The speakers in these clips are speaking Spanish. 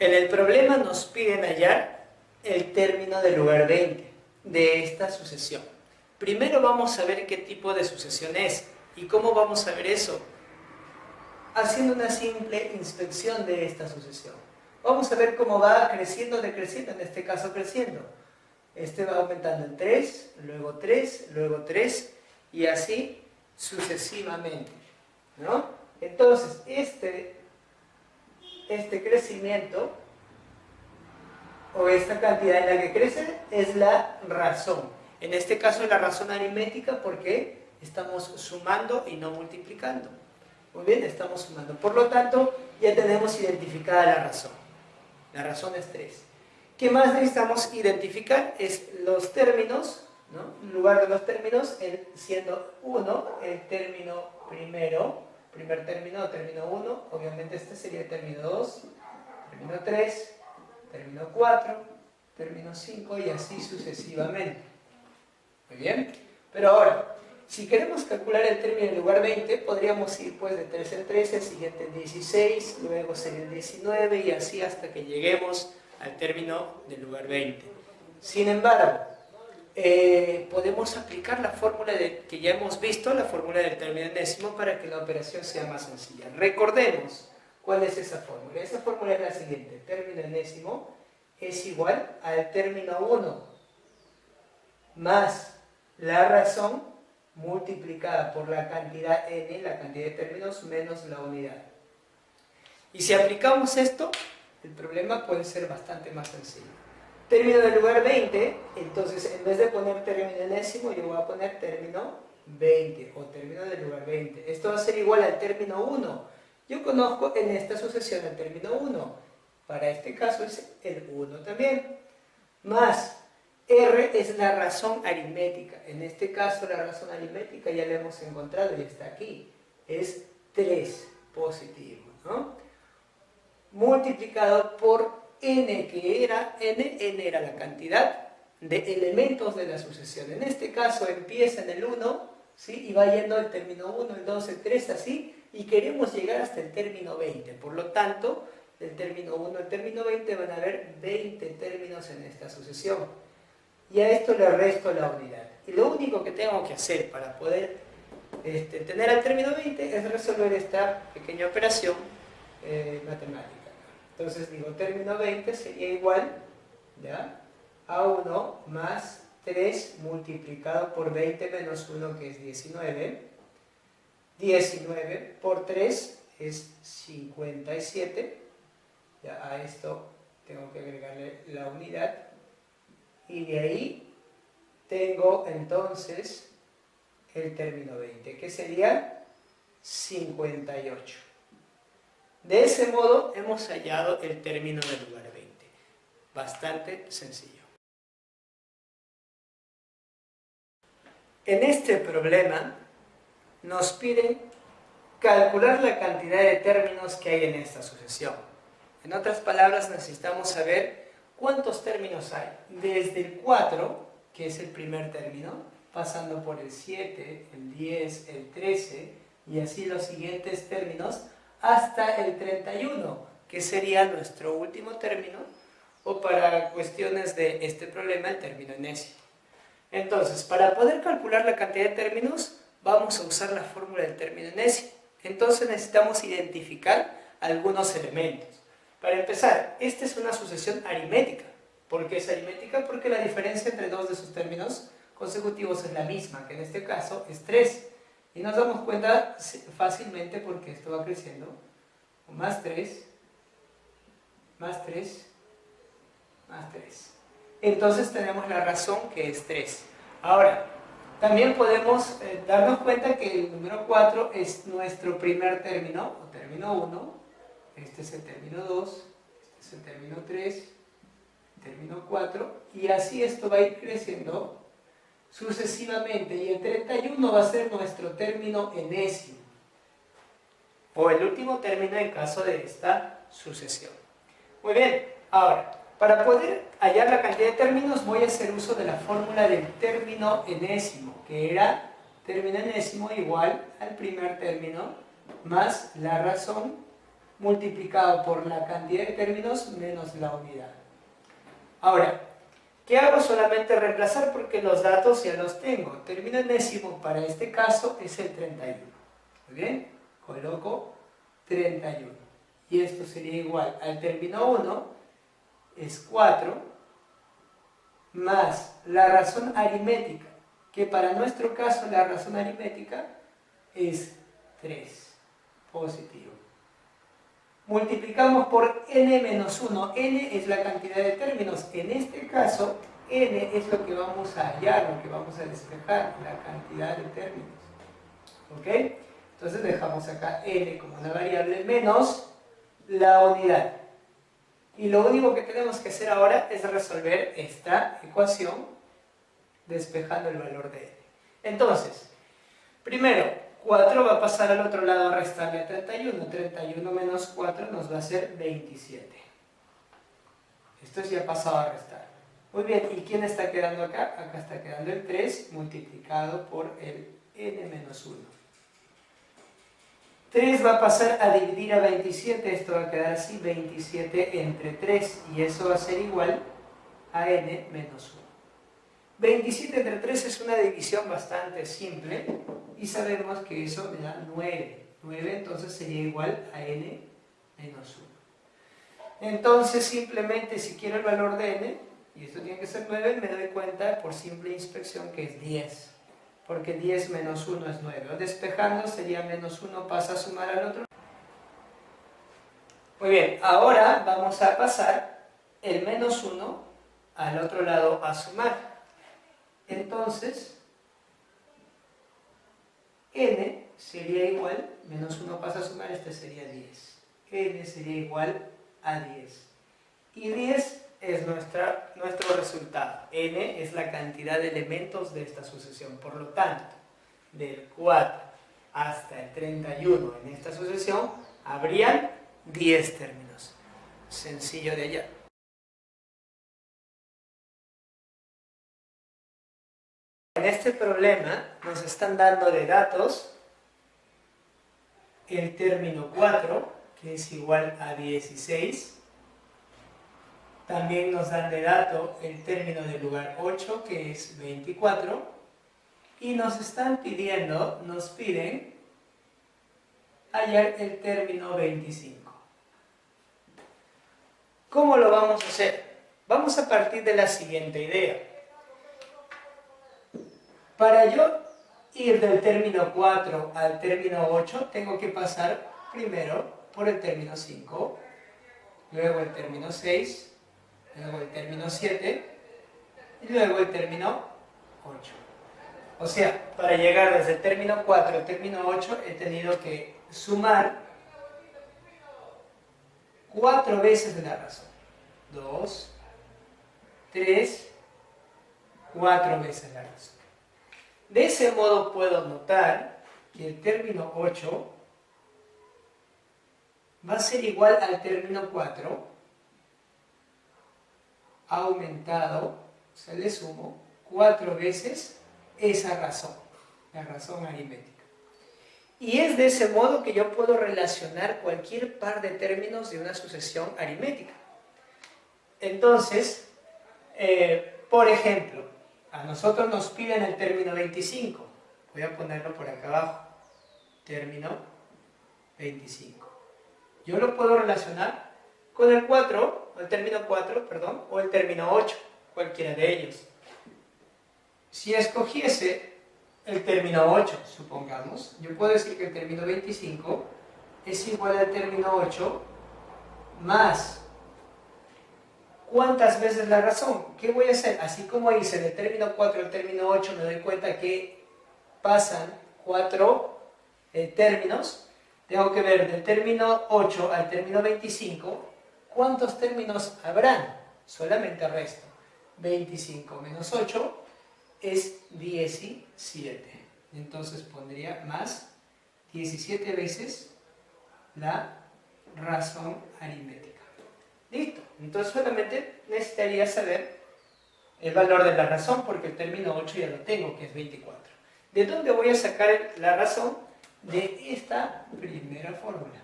En el problema nos piden hallar el término del lugar 20 de esta sucesión. Primero vamos a ver qué tipo de sucesión es. ¿Y cómo vamos a ver eso? Haciendo una simple inspección de esta sucesión. Vamos a ver cómo va creciendo, decreciendo, en este caso creciendo. Este va aumentando en 3, luego 3, y así sucesivamente, ¿no? Entonces, este crecimiento, o esta cantidad en la que crece, es la razón. En este caso es la razón aritmética porque estamos sumando y no multiplicando. Muy bien, estamos sumando. Por lo tanto, ya tenemos identificada la razón. La razón es 3. ¿Qué más necesitamos identificar? Es los términos, ¿no? En lugar de los términos, siendo 1 el término primero, primer término, término 1, obviamente este sería el término 2, término 3, término 4, término 5 y así sucesivamente. Muy bien, pero ahora, si queremos calcular el término en lugar 20, podríamos ir pues de 3 en 13, el siguiente en 16, luego sería el 19 y así hasta que lleguemos al término del lugar 20. Sin embargo, podemos aplicar la fórmula que ya hemos visto, la fórmula del término enésimo, para que la operación sea más sencilla. Recordemos cuál es esa fórmula. Esa fórmula es la siguiente: término enésimo es igual al término 1 más la razón multiplicada por la cantidad n, la cantidad de términos, menos la unidad. Y si aplicamos esto, el problema puede ser bastante más sencillo. Término del lugar 20, entonces en vez de poner término enésimo, yo voy a poner término 20 o término del lugar 20. Esto va a ser igual al término 1. Yo conozco en esta sucesión el término 1. Para este caso es el 1 también. Más R es la razón aritmética. En este caso la razón aritmética ya la hemos encontrado y está aquí. Es 3 positivo, ¿no? Multiplicado por n, que era n era la cantidad de elementos de la sucesión. En este caso empieza en el 1, ¿sí? Y va yendo el término 1, el 2, el 3, así, y queremos llegar hasta el término 20. Por lo tanto, del término 1 al término 20 van a haber 20 términos en esta sucesión. Y a esto le resto la unidad. Y lo único que tengo que hacer para poder tener al término 20 es resolver esta pequeña operación matemática. Entonces digo, término 20 sería igual, ¿ya?, a 1 más 3 multiplicado por 20 menos 1, que es 19. 19 por 3 es 57. Ya a esto tengo que agregarle la unidad. Y de ahí tengo entonces el término 20, que sería 58. De ese modo hemos hallado el término del lugar 20. Bastante sencillo. En este problema nos piden calcular la cantidad de términos que hay en esta sucesión. En otras palabras, necesitamos saber cuántos términos hay. Desde el 4, que es el primer término, pasando por el 7, el 10, el 13 y así los siguientes términos, hasta el 31, que sería nuestro último término, o para cuestiones de este problema, el término enésimo. Entonces, para poder calcular la cantidad de términos, vamos a usar la fórmula del término enésimo. Entonces necesitamos identificar algunos elementos. Para empezar, esta es una sucesión aritmética. ¿Por qué es aritmética? Porque la diferencia entre dos de sus términos consecutivos es la misma, que en este caso es 3. Y nos damos cuenta fácilmente porque esto va creciendo. Más 3, más 3, más 3. Entonces tenemos la razón, que es 3. Ahora, también podemos darnos cuenta que el número 4 es nuestro primer término, o término 1. Este es el término 2, este es el término 3, término 4, y así esto va a ir creciendo sucesivamente, y el 31 va a ser nuestro término enésimo, o el último término en caso de esta sucesión. Muy bien, ahora, para poder hallar la cantidad de términos voy a hacer uso de la fórmula del término enésimo, que era término enésimo igual al primer término más la razón multiplicado por la cantidad de términos menos la unidad. Ahora, ¿qué hago? Solamente reemplazar porque los datos ya los tengo. Término enésimo para este caso es el 31. Muy bien, coloco 31. Y esto sería igual al término 1, es 4, más la razón aritmética, que para nuestro caso la razón aritmética es 3, positivo. Multiplicamos por n menos 1. N es la cantidad de términos. En este caso, n es lo que vamos a hallar, lo que vamos a despejar, la cantidad de términos. ¿Ok? Entonces dejamos acá n como una variable menos la unidad. Y lo único que tenemos que hacer ahora es resolver esta ecuación despejando el valor de n. Entonces, primero, 4 va a pasar al otro lado a restarle a 31. 31 menos 4 nos va a hacer 27. Esto ya ha pasado a restar. Muy bien, ¿y quién está quedando acá? Acá está quedando el 3 multiplicado por el n menos 1. 3 va a pasar a dividir a 27. Esto va a quedar así, 27 entre 3. Y eso va a ser igual a n menos 1. 27 entre 3 es una división bastante simple y sabemos que eso me da 9. 9 entonces sería igual a n menos 1. Entonces simplemente si quiero el valor de n, y esto tiene que ser 9, me doy cuenta por simple inspección que es 10. Porque 10 menos 1 es 9. Despejando sería menos 1, pasa a sumar al otro. Muy bien, ahora vamos a pasar el menos 1 al otro lado a sumar. Entonces, n sería igual, menos 1 pasa a sumar, este sería 10. N sería igual a 10. Y 10 es nuestro resultado. N es la cantidad de elementos de esta sucesión. Por lo tanto, del 4 hasta el 31 en esta sucesión, habrían 10 términos. Sencillo de hallar. En este problema nos están dando de datos el término 4, que es igual a 16. También nos dan de dato el término del lugar 8, que es 24. Y nos piden hallar el término 25. ¿Cómo lo vamos a hacer? Vamos a partir de la siguiente idea. Para yo ir del término 4 al término 8, tengo que pasar primero por el término 5, luego el término 6, luego el término 7 y luego el término 8. O sea, para llegar desde el término 4 al término 8 he tenido que sumar 4 veces la razón. 2, 3, 4 veces la razón. De ese modo puedo notar que el término 8 va a ser igual al término 4 aumentado, o sea, le sumo 4 veces esa razón, la razón aritmética. Y es de ese modo que yo puedo relacionar cualquier par de términos de una sucesión aritmética. Entonces, por ejemplo, a nosotros nos piden el término 25. Voy a ponerlo por acá abajo. Término 25. Yo lo puedo relacionar con el 4, el término 4, perdón, o el término 8, cualquiera de ellos. Si escogiese el término 8, supongamos, yo puedo decir que el término 25 es igual al término 8 más ¿cuántas veces la razón? ¿Qué voy a hacer? Así como hice del término 4 al término 8, me doy cuenta que pasan 4 términos. Tengo que ver del término 8 al término 25, ¿cuántos términos habrán? Solamente resto. 25 menos 8 es 17. Entonces pondría más 17 veces la razón aritmética. Listo. Entonces solamente necesitaría saber el valor de la razón porque el término 8 ya lo tengo, que es 24. ¿De dónde voy a sacar la razón? De esta primera fórmula.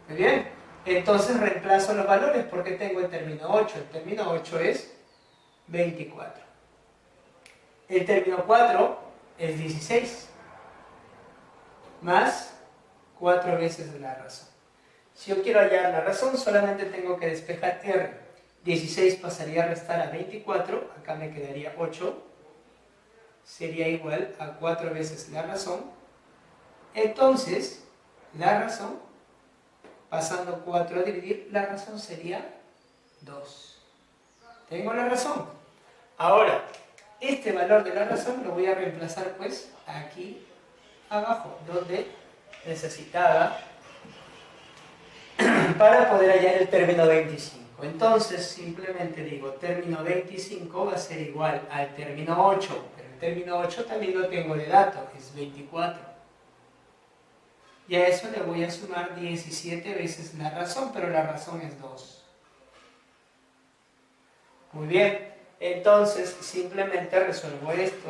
Muy bien. Entonces reemplazo los valores porque tengo el término 8. El término 8 es 24. El término 4 es 16. Más 4 veces la razón. Si yo quiero hallar la razón, solamente tengo que despejar R. 16 pasaría a restar a 24, acá me quedaría 8. Sería igual a 4 veces la razón. Entonces, la razón, pasando 4 a dividir, la razón sería 2. Tengo la razón. Ahora, este valor de la razón lo voy a reemplazar pues aquí abajo, donde necesitaba para poder hallar el término 25. Entonces simplemente digo, término 25 va a ser igual al término 8, pero el término 8 también lo tengo de dato, es 24. Y a eso le voy a sumar 17 veces la razón, pero la razón es 2. Muy bien, entonces simplemente resuelvo esto.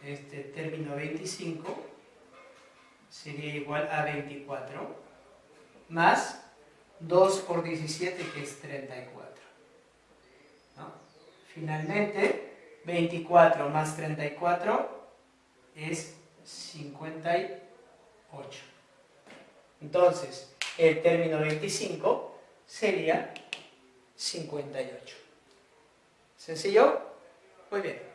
Este término 25 sería igual a 24 más 2 por 17, que es 34. ¿No? Finalmente, 24 más 34 es 58. Entonces, el término 25 sería 58. ¿Sencillo? Muy bien.